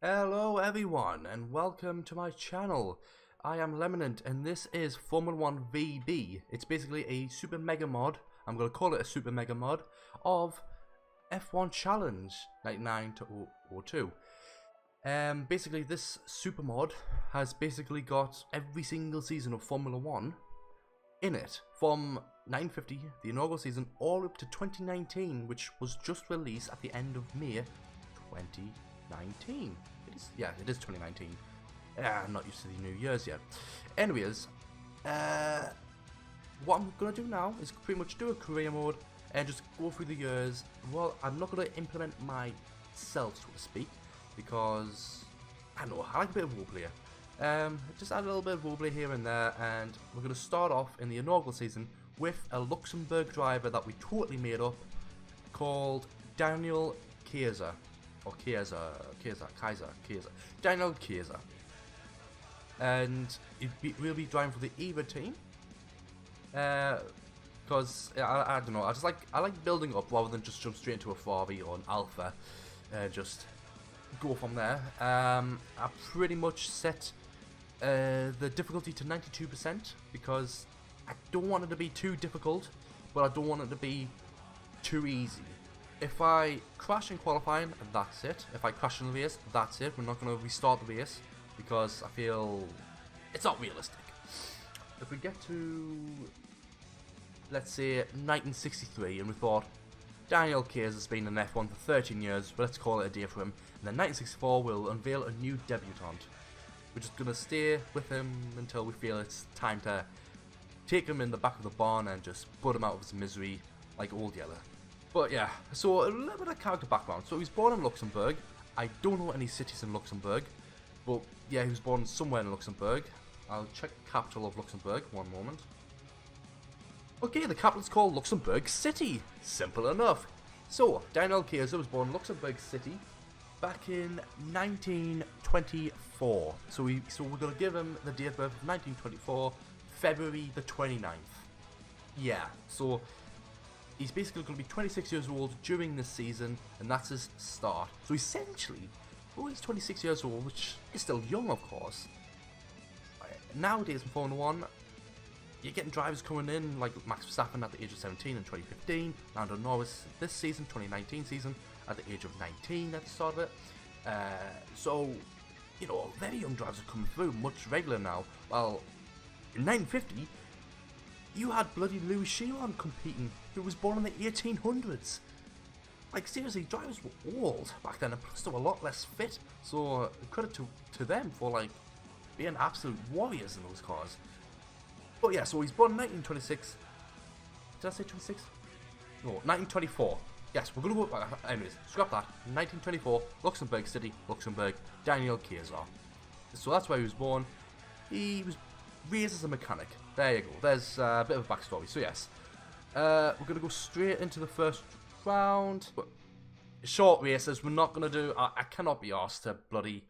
Hello everyone and welcome to my channel. I am Lemonant and this is Formula 1 VB. It's basically a super mega mod, I'm going to call it a super mega mod, of F1 Challenge 99 to 02. Basically this super mod has basically got every single season of Formula 1 in it. From 950, the inaugural season, all up to 2019, which was just released at the end of May 2019. It is 2019. I'm not used to the New Year's yet. Anyways, what I'm going to do now is pretty much do a career mode and just go through the years. Well, I'm not going to implement myself, so to speak, because I don't know, I like a bit of roleplay. Just add a little bit of roleplay here and there, and we're going to start off in the inaugural season with a Luxembourg driver that we totally made up called Daniel Kayser. Or Kayser, Daniel Kayser. And we'll be driving for the EVA team. Because, I don't know, I like building up rather than just jump straight into a Ferrari or an Alpha. Just go from there. I pretty much set the difficulty to 92% because I don't want it to be too difficult, but I don't want it to be too easy. If I crash in qualifying, that's it. If I crash in the race, that's it. We're not going to restart the race because I feel it's not realistic. If we get to, let's say, 1963, and we thought, Daniel Kayser has been in F1 for 13 years, but let's call it a day for him. And then 1964, we'll unveil a new debutant. We're just going to stay with him until we feel it's time to take him in the back of the barn and just put him out of his misery like old Yeller. But yeah, so a little bit of character background. So he was born in Luxembourg. I don't know any cities in Luxembourg, but yeah, he was born somewhere in Luxembourg. I'll check the capital of Luxembourg, one moment. Okay, the capital's called Luxembourg City. Simple enough. So, Daniel Kayser was born in Luxembourg City back in 1924. So we're going to give him the date of birth of 1924, February the 29th. Yeah, so he's basically going to be 26 years old during this season, and that's his start. So essentially, he's 26 years old, which is still young, of course. Nowadays in Formula 1, you're getting drivers coming in like Max Verstappen at the age of 17 in 2015, Lando Norris this season, 2019 season, at the age of 19 at the start of it. So, you know, very young drivers are coming through much regular now. Well, in 1950, you had bloody Louis Chiron competing, who was born in the 1800s. Like, seriously, drivers were old back then, and plus they were a lot less fit. So, credit to them for, like, being absolute warriors in those cars. But yeah, so he's born in 1926. Did I say 26? No, 1924. Yes, we're going to go, anyways, scrap that. 1924, Luxembourg City, Luxembourg, Daniel Kayser. So that's where he was born. He was raised as a mechanic. There you go. There's a bit of a backstory. So yes, we're going to go straight into the first round. But short races, we're not going to do. I cannot be asked to bloody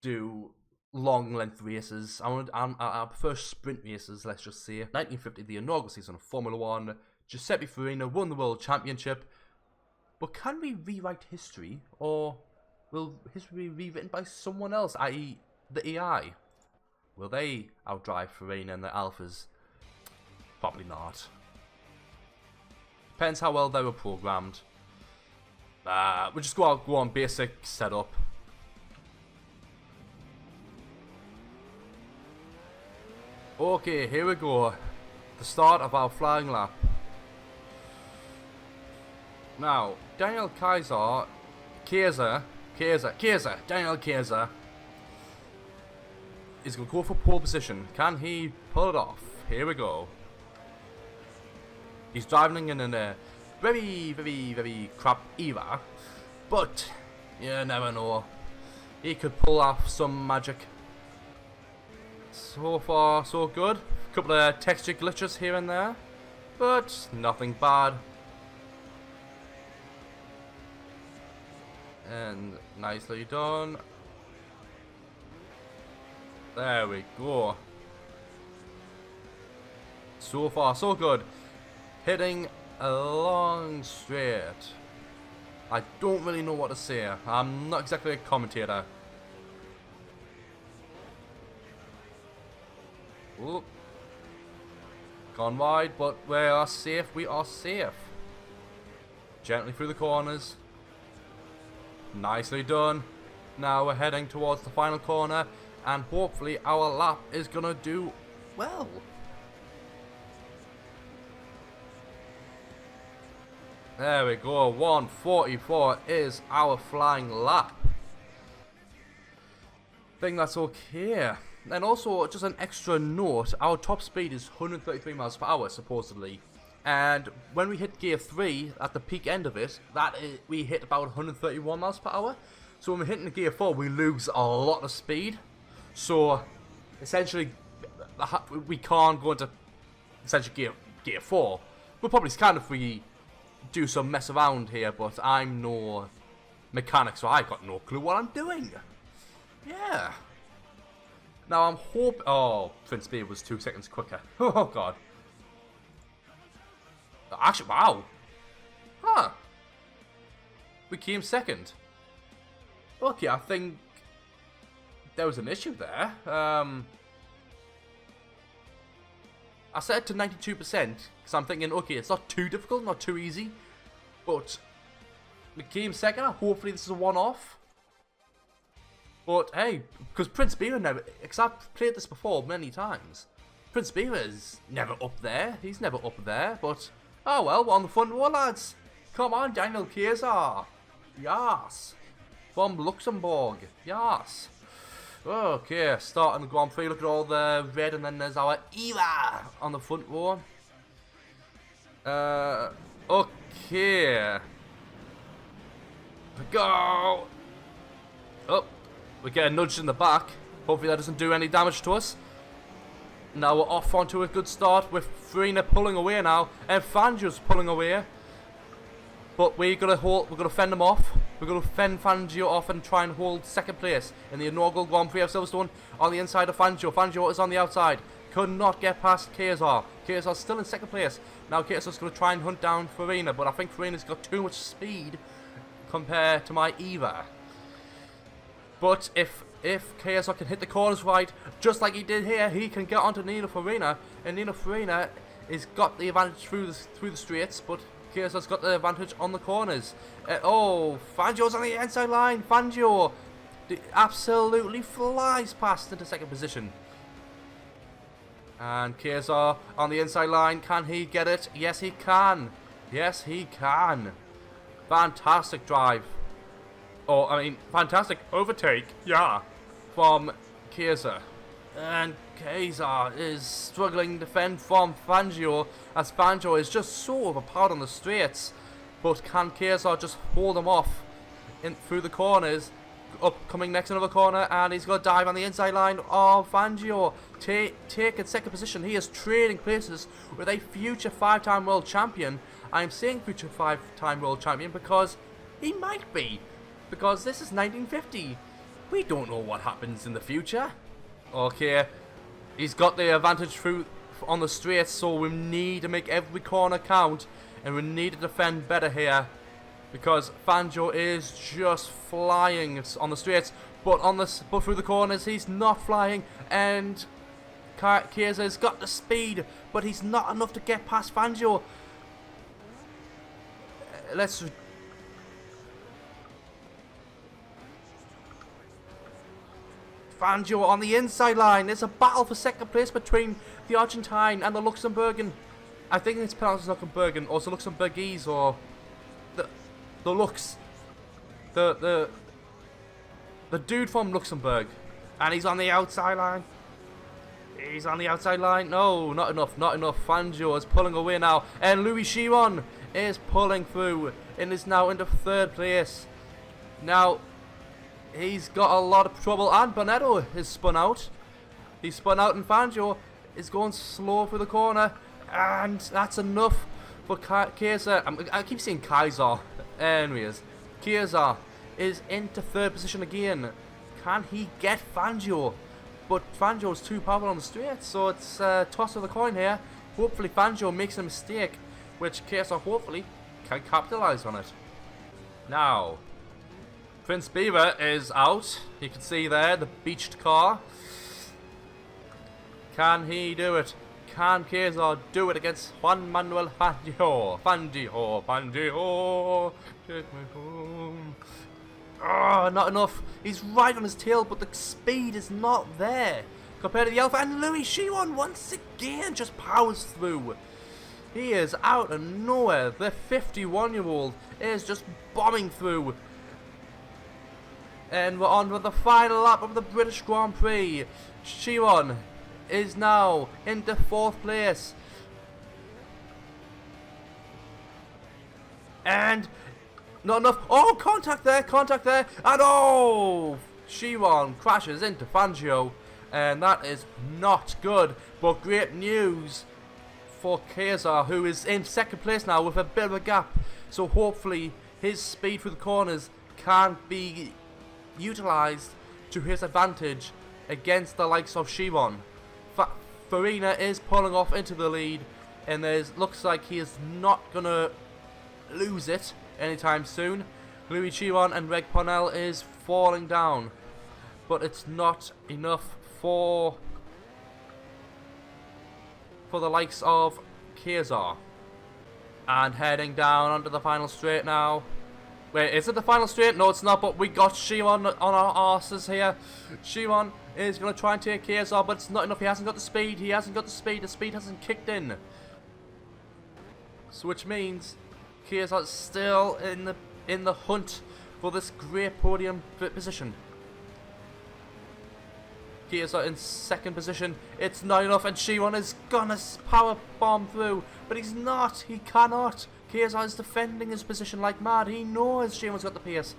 do long length races. I prefer sprint races. Let's just say 1950, the inaugural season of Formula 1. Giuseppe Farina won the World Championship. But can we rewrite history, or will history be rewritten by someone else, i.e. the AI? Will they outdrive Farina and the Alphas? Probably not. Depends how well they were programmed. We'll just go on basic setup. Okay, here we go. The start of our flying lap. Now, Daniel Kayser, Daniel Kayser is going to go for pole position. Can he pull it off? Here we go. He's driving in a very, very, very crap EVA, but you never know. He could pull off some magic. So far, so good. A couple of texture glitches here and there, but nothing bad. And nicely done. There we go. So far, so good. Hitting a long straight. I don't really know what to say. I'm not exactly a commentator. Ooh. Gone wide, but we are safe. We are safe. Gently through the corners. Nicely done. Now we're heading towards the final corner, and hopefully our lap is gonna do well. There we go. 1:44 is our flying lap. I think that's okay. And also, just an extra note, our top speed is 133 miles per hour, supposedly. And when we hit gear 3, at the peak end of it, we hit about 131 miles per hour. So when we're hitting the gear 4, we lose a lot of speed. So, essentially, we can't go into, essentially, gear 4. We'll probably scan if we do some mess around here, but I'm no mechanic, so I got no clue what I'm doing. Yeah. Now I'm hoping... Oh, Prince B was 2 seconds quicker. Oh, God. Actually, wow. Huh. We came second. Okay, I think there was an issue there. I set it to 92% because I'm thinking, okay, it's not too difficult, not too easy. But we came second. Hopefully this is a one-off. But hey, because Prince Beaver never, because I've played this before many times. Prince Beaver is never up there. He's never up there. But oh well, we're on the front row, lads. Come on, Daniel Kayser. Yes. From Luxembourg. Yes. Okay, starting the Grand Prix. Look at all the red, and then there's our Eva on the front row. Okay. Go. Oh. We get a nudge in the back. Hopefully that doesn't do any damage to us. Now we're off onto a good start with Farina pulling away now, and Fangio's pulling away. But we're gonna fend them off. We're gonna fend Fangio off and try and hold second place in the inaugural Grand Prix of Silverstone on the inside of Fangio. Fangio is on the outside. Could not get past Kayser. Kayser's still in second place. Now Kayser's gonna try and hunt down Farina, but I think Farina's got too much speed compared to my Eva. But if Kayser can hit the corners right, just like he did here, he can get onto Nina Farina, and Nina Farina has got the advantage through the straights, but Kayser's got the advantage on the corners. Oh, Fangio's on the inside line. Fangio absolutely flies past into second position. And Kayser on the inside line, can he get it? Yes, he can. Yes, he can. Fantastic drive. Oh, I mean, fantastic overtake, yeah, from Kayser. And Kayser is struggling to defend from Fangio, as Fangio is just so overpowered on the straights. But can Kayser just hold him off through the corners? Coming next another corner, and he's going to dive on the inside line. Oh, Fangio taking second position. He is trading places with a future 5-time world champion. I'm saying future 5-time world champion because he might be. Because this is 1950. We don't know what happens in the future. Okay, he's got the advantage through on the straights, so we need to make every corner count, and we need to defend better here, because Fangio is just flying on the straights, but through the corners he's not flying, and Kayser's got the speed, but he's not enough to get past Fangio. Fangio on the inside line. There's a battle for second place between the Argentine and the Luxembourgan. I think it's pronounced Luxembourgan, or it's the Luxembourgese, or the Lux. The dude from Luxembourg. And he's on the outside line. He's on the outside line. No, not enough, not enough. Fangio is pulling away now. And Louis Chiron is pulling through and is now into third place. Now, he's got a lot of trouble, and Bonetto is spun out. He's spun out, and Fangio is going slow through the corner, and that's enough for Kayser. I keep saying Kayser. Anyways, Kayser is into third position again. Can he get Fangio? But Fangio's too powerful on the straight, so it's a toss of the coin here. Hopefully Fangio makes a mistake, which Kayser hopefully can capitalise on it. Now, Prince Beaver is out. You can see there the beached car. Can he do it? Can Kayser do it against Juan Manuel Fangio? Fangio, take me home. Oh, not enough. He's right on his tail, but the speed is not there compared to the Alpha. And Louis Chiron once again just powers through. He is out of nowhere. The 51-year-old is just bombing through. And we're on with the final lap of the British Grand Prix. Chiron is now into 4th place. And not enough. Oh, contact there. And oh, Chiron crashes into Fangio. And that is not good. But great news for Kayser, who is in 2nd place now with a bit of a gap. So hopefully his speed through the corners can be utilised to his advantage against the likes of Chiron. Farina is pulling off into the lead, and looks like he is not going to lose it anytime soon. Louis Chiron and Reg Parnell is falling down, but it's not enough for the likes of Kayser. And heading down onto the final straight now. Wait, is it the final straight? No, it's not, but we got Chiron on our arses here. Chiron is going to try and take Kayser, but it's not enough. He hasn't got the speed. The speed hasn't kicked in. So which means Kayser is still in the hunt for this great podium position. Kayser in 2nd position. It's not enough, and Chiron is gonna power bomb through, but he's not. He cannot. Kayser is defending his position like mad. He knows Chiron's got the pace.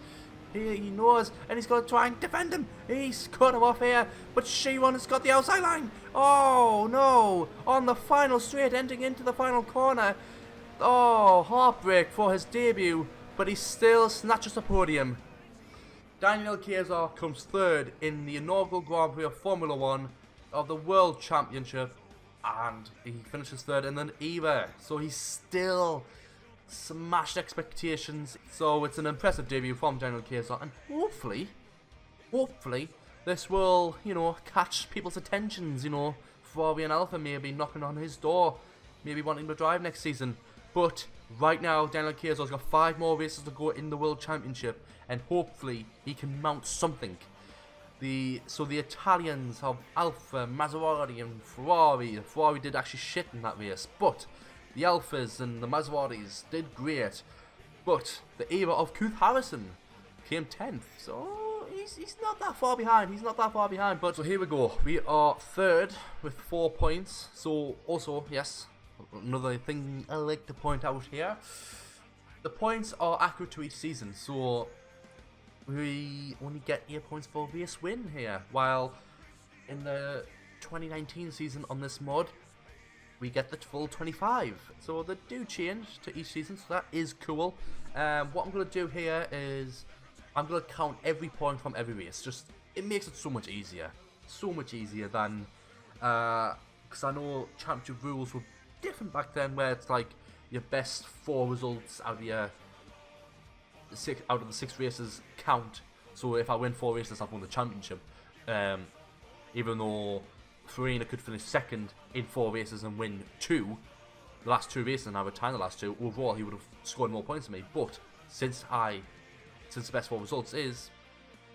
He knows, and he's going to try and defend him. He's cut him off here, but Chiron has got the outside line. Oh no! On the final straight, ending into the final corner. Oh, heartbreak for his debut, but he still snatches the podium. Daniel Kayser comes 3rd in the inaugural Grand Prix of Formula 1 of the World Championship, and he finishes 3rd in the EVA. So he's still smashed expectations. So it's an impressive debut from Daniel Kayser, and hopefully this will, catch people's attentions. Ferrari and Alpha maybe knocking on his door, maybe wanting to drive next season. But right now, Daniel Kayser's got 5 more races to go in the World Championship, and hopefully he can mount something. So the Italians have Alfa, Maserati and Ferrari. Ferrari did actually shit in that race, but the Alfas and the Maseratis did great. But the era of Keith Harrison came 10th, so he's not that far behind. But so here we go. We are 3rd with 4 points. So also, yes, another thing I like to point out here, the points are accurate to each season. So we only get 8 points for a race win here, while in the 2019 season on this mod we get the full 25. So they do change to each season, so that is cool. What I'm going to do here is I'm going to count every point from every race. It makes it so much easier than because I know championship rules were different back then, where it's like your best 4 results out of the 6 races count. So if I win 4 races, I've won the championship. Even though Farina could finish 2nd in 4 races and win 2, the last 2 races, and I would tie the last 2, overall he would have scored more points than me. But since the best 4 results is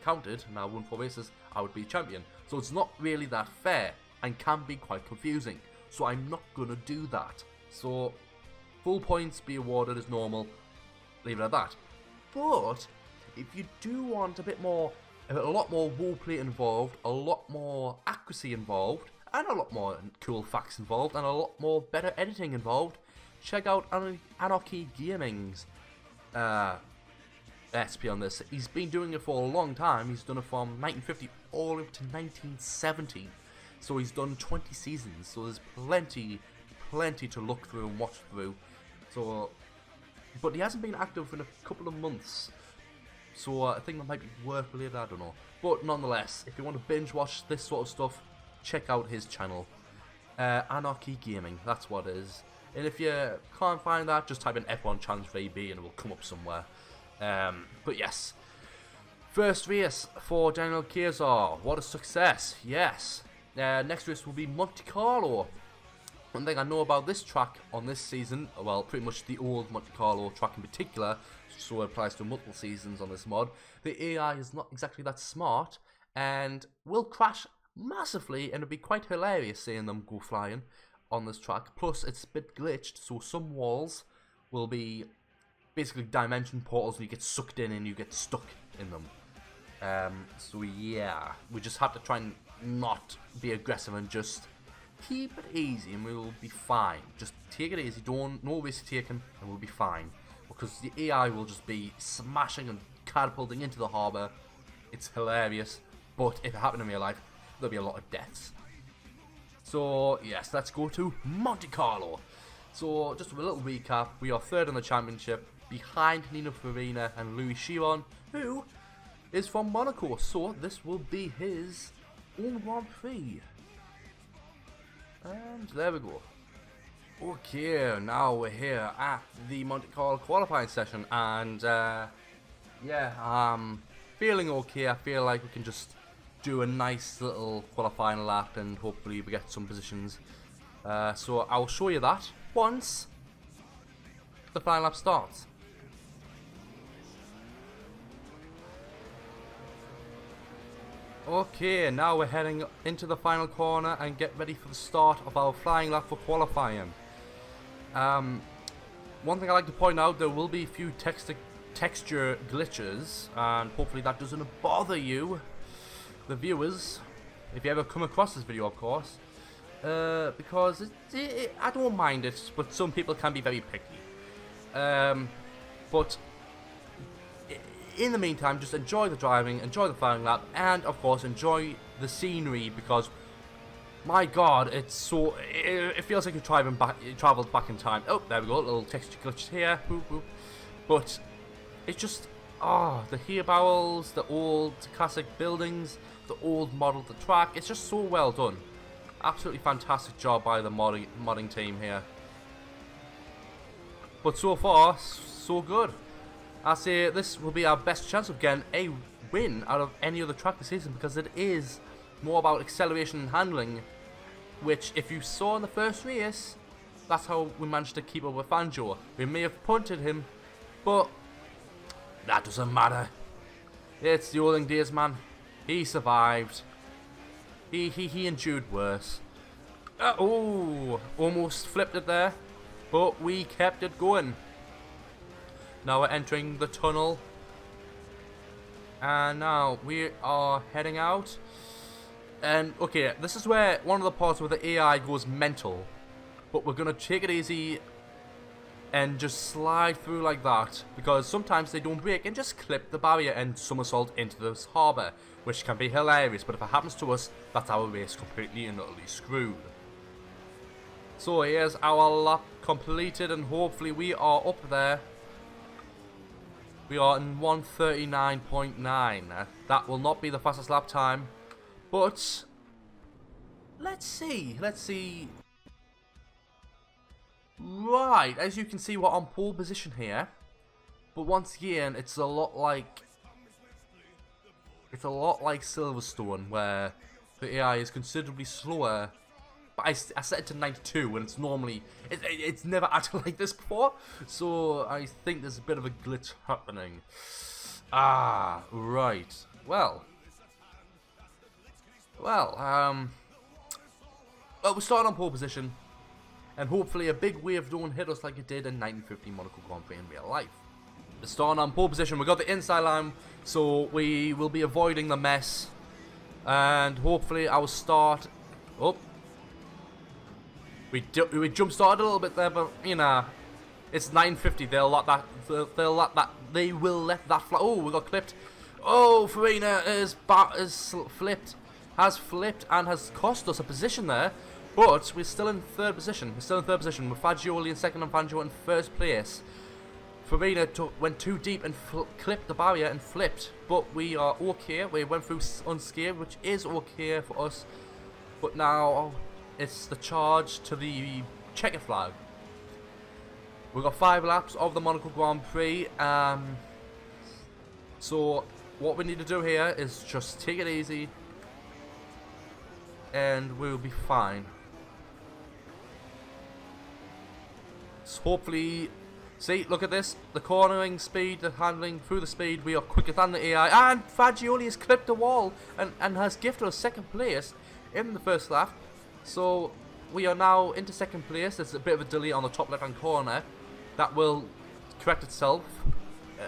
counted, and I won 4 races, I would be champion. So it's not really that fair, and can be quite confusing. So I'm not gonna do that. So full points be awarded as normal, leave it at that. But if you do want a lot more roleplay involved, a lot more accuracy involved, and a lot more cool facts involved, and a lot more better editing involved, check out Anarchy Gaming's SP on this. He's been doing it for a long time. He's done it from 1950 all the way up to 1970. So he's done 20 seasons. So there's plenty to look through and watch through. But he hasn't been active in a couple of months. So I think that might be work related, I don't know. But nonetheless, if you want to binge watch this sort of stuff, check out his channel. Anarchy Gaming, that's what it is. And if you can't find that, just type in F1 Challenge VB and it will come up somewhere. But yes, first race for Daniel Kayser. What a success. Yes, Next race will be Monte Carlo. One thing I know about this track on this season, well, pretty much the old Monte Carlo track in particular, so it applies to multiple seasons on this mod, the AI is not exactly that smart, and will crash massively, and it'll be quite hilarious seeing them go flying on this track. Plus, it's a bit glitched, so some walls will be basically dimension portals, and you get sucked in and you get stuck in them. So yeah, we just have to try and not be aggressive and just keep it easy, and we'll be fine. Just take it easy, no risk taken, and we'll be fine. Because the AI will just be smashing and catapulting into the harbour. It's hilarious, but if it happened in real life, there'll be a lot of deaths. So yes, let's go to Monte Carlo. So just a little recap, we are third in the championship, behind Nino Farina and Louis Chiron, who is from Monaco, so this will be his own Grand Prix. And there we go. Okay, now we're here at the Monte Carlo qualifying session, and yeah, I'm feeling okay. I feel like we can just do a nice little qualifying lap, and hopefully we get some positions. So I'll show you that once the final lap starts. Okay, now we're heading into the final corner and get ready for the start of our flying lap for qualifying. One thing I like to point out, there will be a few texture glitches, and hopefully that doesn't bother you, the viewers, if you ever come across this video, of course, because I don't mind it, but some people can be very picky. But in the meantime, just enjoy the driving, enjoy the flying lap, and of course enjoy the scenery, because my god, it feels like you travelled back in time. Oh, there we go, little texture glitch here. But it's just, the hear barrels, the old classic buildings, the old model, the track, it's just so well done. Absolutely fantastic job by the modding team here. But so far, so good. I say this will be our best chance of getting a win out of any other track this season, because it is more about acceleration and handling, which, if you saw in the first race, that's how we managed to keep up with Fangio. We may have punted him, but that doesn't matter. It's the olden days, man. He survived. He endured worse. Oh, almost flipped it there, but we kept it going. Now we're entering the tunnel, and now we are heading out. And okay, this is where one of the parts where the AI goes mental, but we're gonna take it easy and just slide through like that, because sometimes they don't brake and just clip the barrier and somersault into this harbour, which can be hilarious, but if it happens to us, that's our race completely and utterly screwed. So here's our lap completed, and hopefully we are up there. We are in 1:39.9. That will not be the fastest lap time, but let's see. Right, as you can see, we're on pole position here, but once again, it's a lot like Silverstone, where the AI is considerably slower. But I set it to 92, and it's normally it's never acted like this before, so I think there's a bit of a glitch happening. Right. Well, we're starting on pole position, and hopefully a big wave don't hit us like it did in 1950 Monaco Grand Prix in real life. We're starting on pole position. We got the inside line, so we will be avoiding the mess, and hopefully our start. Oh. We jump started a little bit there, but you know, it's 950. They will let that fly. Oh, we got clipped. Oh, Farina has flipped and has cost us a position there. But we're still in third position. With Fagioli in second and Fangio in first place. Farina went too deep and clipped the barrier and flipped. But we are okay. We went through unscathed, which is okay for us. But now it's the charge to the checkered flag. We've got 5 laps of the Monaco Grand Prix. So what we need to do here is just take it easy. and we'll be fine. So hopefully, see, look at this, the cornering speed, the handling through the speed, we are quicker than the AI, and Fagioli has clipped the wall and has gifted us second place in the first lap. So we are now into second place. There's a bit of a delay on the top left hand corner. That will correct itself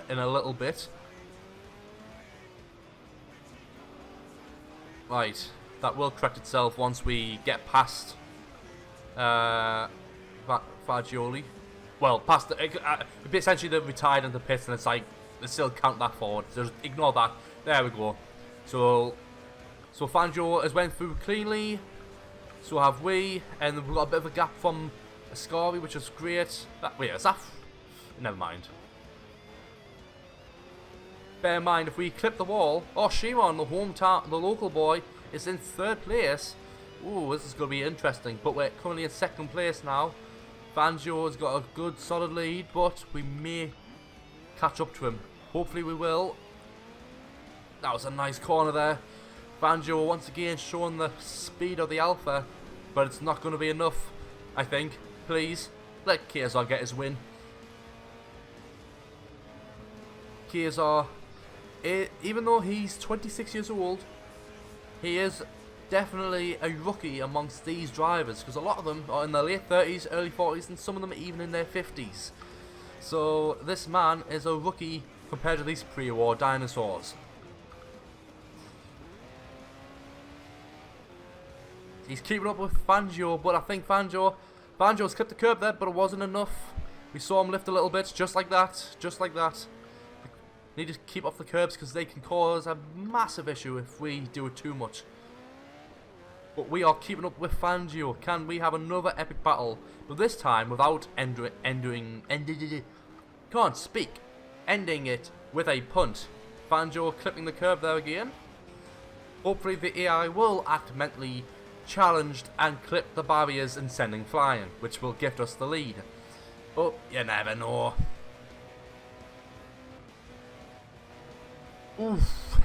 in a little bit. Right, that will correct itself once we get past Fagioli. Well, past the, essentially they're retired in the pits, and it's like they still count that forward. So just ignore that. There we go. So Fangio has went through cleanly. So have we, and we've got a bit of a gap from Ascari, which is great. Wait, is that? Never mind. Bear in mind, if we clip the wall, oh, Shimon, the local boy, is in third place. Ooh, this is going to be interesting. But we're currently in second place now. Fangio has got a good, solid lead, but we may catch up to him. Hopefully we will. That was a nice corner there. Fangio once again showing the speed of the Alpha, but it's not going to be enough, I think. Please, let Kayser get his win. Kayser, even though he's 26 years old, he is definitely a rookie amongst these drivers, because a lot of them are in their late 30s, early 40s, and some of them are even in their 50s. So this man is a rookie compared to these pre-war dinosaurs. He's keeping up with Fangio, but I think Fangio's clipped the curb there, but it wasn't enough. We saw him lift a little bit, just like that, just like that. We need to keep off the curbs because they can cause a massive issue if we do it too much. But we are keeping up with Fangio. Can we have another epic battle? But this time without ending it with a punt. Fangio clipping the curb there again. Hopefully the AI will act mentally challenged and clip the barriers and sending flying, which will gift us the lead. But you never know. Oof.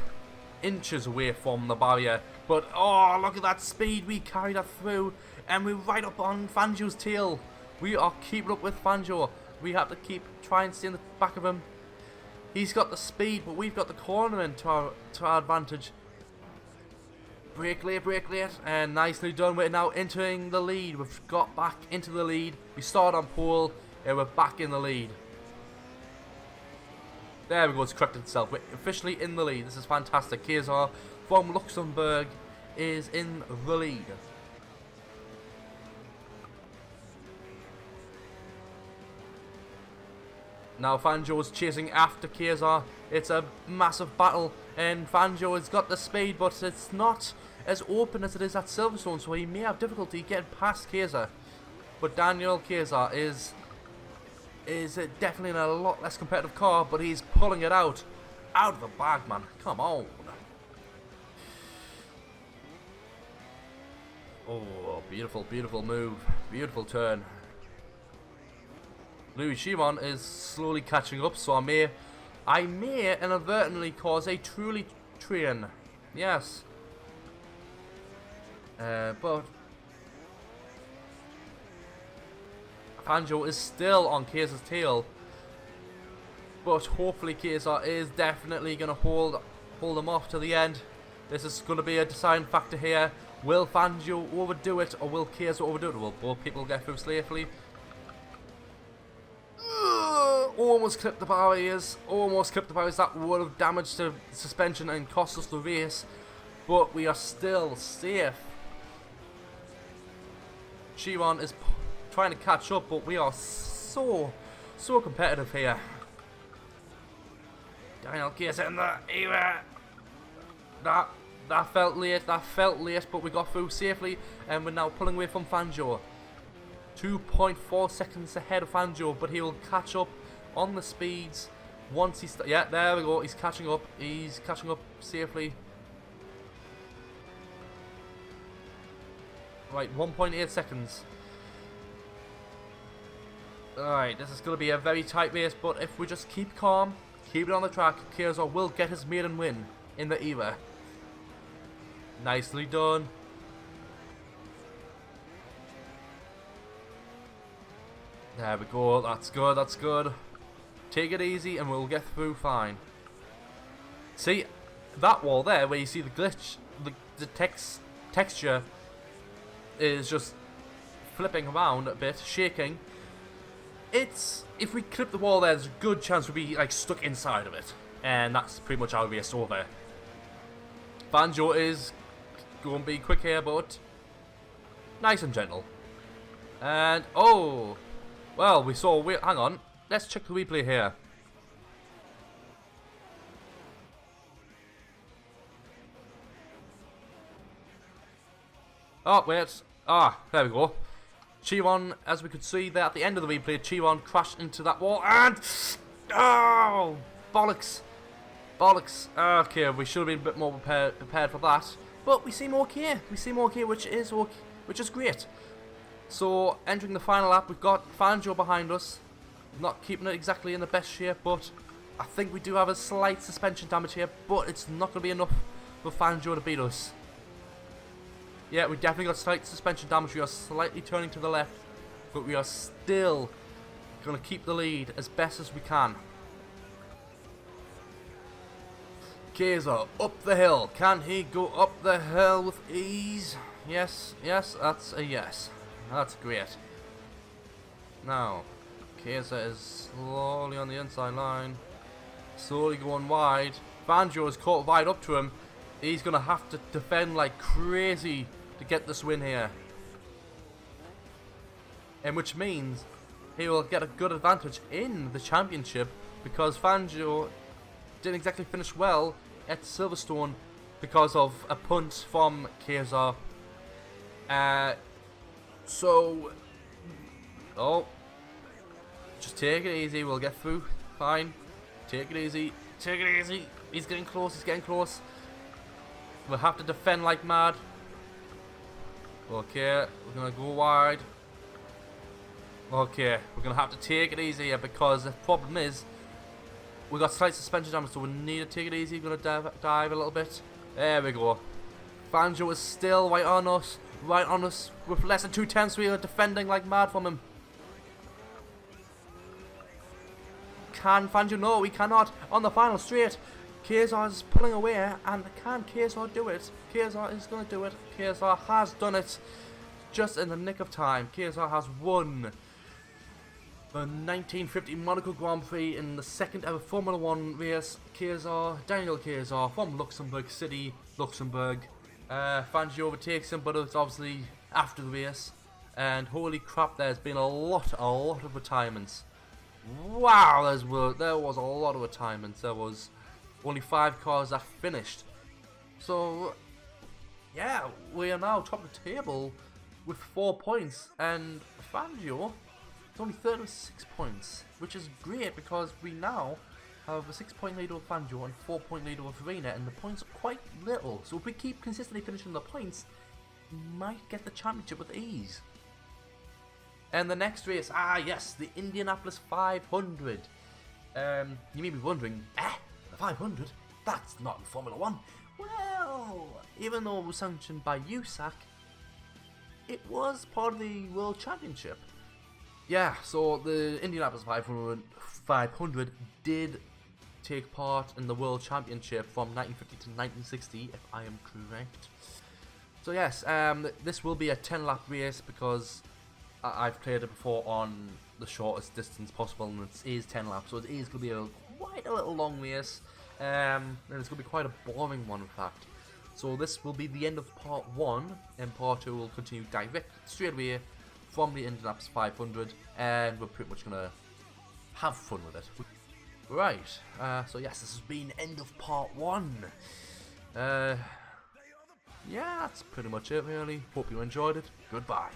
Inches away from the barrier, but oh, look at that speed. We carried that through and we're right up on Fangio's tail. We are keeping up with Fangio. We have to try and stay in the back of him. He's got the speed, but we've got the cornering to our advantage. Brake late, and nicely done. We're now entering the lead. We've got back into the lead. We started on pole, and we're back in the lead. There we go, it's corrected itself. We're officially in the lead. This is fantastic. Kayser from Luxembourg is in the lead. Now Fangio is chasing after Kayser. It's a massive battle, and Fangio has got the speed, but it's not as open as it is at Silverstone, so he may have difficulty getting past Kayser. But Daniel Kayser is definitely in a lot less competitive car, but he's pulling it out of the bag, man. Come on. Oh, beautiful, beautiful move. Beautiful turn. Louis Shimon is slowly catching up, so I may inadvertently cause a truly train. Yes. But Fangio is still on Kayser's tail. But hopefully Kayser is definitely going to hold him off to the end. This is going to be a deciding factor here. Will Fangio overdo it, or will Kayser overdo it? Will both people get through safely? Almost clipped the barriers. That would have damaged the suspension and cost us the race. But we are still safe. Shimon is trying to catch up, but we are so competitive here. Daniel Kayser in the era. That felt late, but we got through safely, and we're now pulling away from Fangio. 2.4 seconds ahead of Fangio, but he will catch up on the speeds once he's... Yeah, there we go. He's catching up. He's catching up safely. Right, 1.8 seconds. Alright, this is going to be a very tight race, but if we just keep calm, keep it on the track, Kayser will get his maiden win in the era. Nicely done. There we go, that's good, that's good. Take it easy and we'll get through fine. See, that wall there where you see the glitch, the texture is just flipping around a bit, shaking. If we clip the wall there, there's a good chance we'll be like stuck inside of it. And that's pretty much our race over. Banjo is going to be quick here, but nice and gentle. And, oh, well, hang on, let's check the replay here. Oh, wait, there we go. Chiron, as we could see there at the end of the replay, Chiron crashed into that wall and, oh, bollocks. Bollocks. Okay, we should have been a bit more prepared for that. But we seem okay. We seem okay, which is great. So, entering the final lap, we've got Fangio behind us. Not keeping it exactly in the best shape, but I think we do have a slight suspension damage here, but it's not going to be enough for Fangio to beat us. Yeah, we definitely got slight suspension damage. We are slightly turning to the left, but we are still going to keep the lead as best as we can. Kayser up the hill. Can he go up the hill with ease? Yes, yes, that's a yes. That's great. Now, Kayser is slowly on the inside line. Slowly going wide. Fangio is caught right up to him. He's going to have to defend like crazy to get this win here. And which means he will get a good advantage in the championship because Fangio didn't exactly finish well at Silverstone because of a punt from Kayser. Just take it easy, we'll get through, fine. Take it easy, take it easy. He's getting close, he's getting close. We'll have to defend like mad. Okay, we're gonna go wide. Okay, we're gonna have to take it easy here because the problem is we got slight suspension damage, so we need to take it easy. We're gonna dive a little bit. There we go. Fangio is still right on us with less than 2/10. We are defending like mad from him. Can Fangio? No, we cannot. On the final straight, Kayser is pulling away, and can Kayser do it? Kayser is going to do it. Kayser has done it just in the nick of time. Kayser has won the 1950 Monaco Grand Prix in the second ever Formula 1 race. Daniel Kayser from Luxembourg City, Luxembourg. Fangio overtakes him, but it's obviously after the race. And holy crap, there's been a lot of retirements. Wow, there was a lot of retirements. There was only 5 cars that finished. So, yeah, we are now top of the table with 4 points, and Fangio is only third with 6 points, which is great because we now have a 6-point lead over Fangio and 4-point lead over Farina, and the points are quite little. So if we keep consistently finishing the points, we might get the championship with ease. And the next race, yes, the Indianapolis 500. You may be wondering, the 500? That's not in Formula 1. Well, even though it was sanctioned by USAC, it was part of the World Championship. Yeah, so the Indianapolis 500 did take part in the World Championship from 1950 to 1960, if I am correct. So yes, this will be a 10-lap race because I've played it before on the shortest distance possible, and it is 10 laps, so it is going to be quite a little long race, and it's going to be quite a boring one, in fact. So this will be the end of part 1, and part 2 will continue direct straight away from the Indianapolis 500, and we're pretty much going to have fun with it. Right, so yes, this has been end of part 1. Yeah, that's pretty much it, really. Hope you enjoyed it. Goodbye.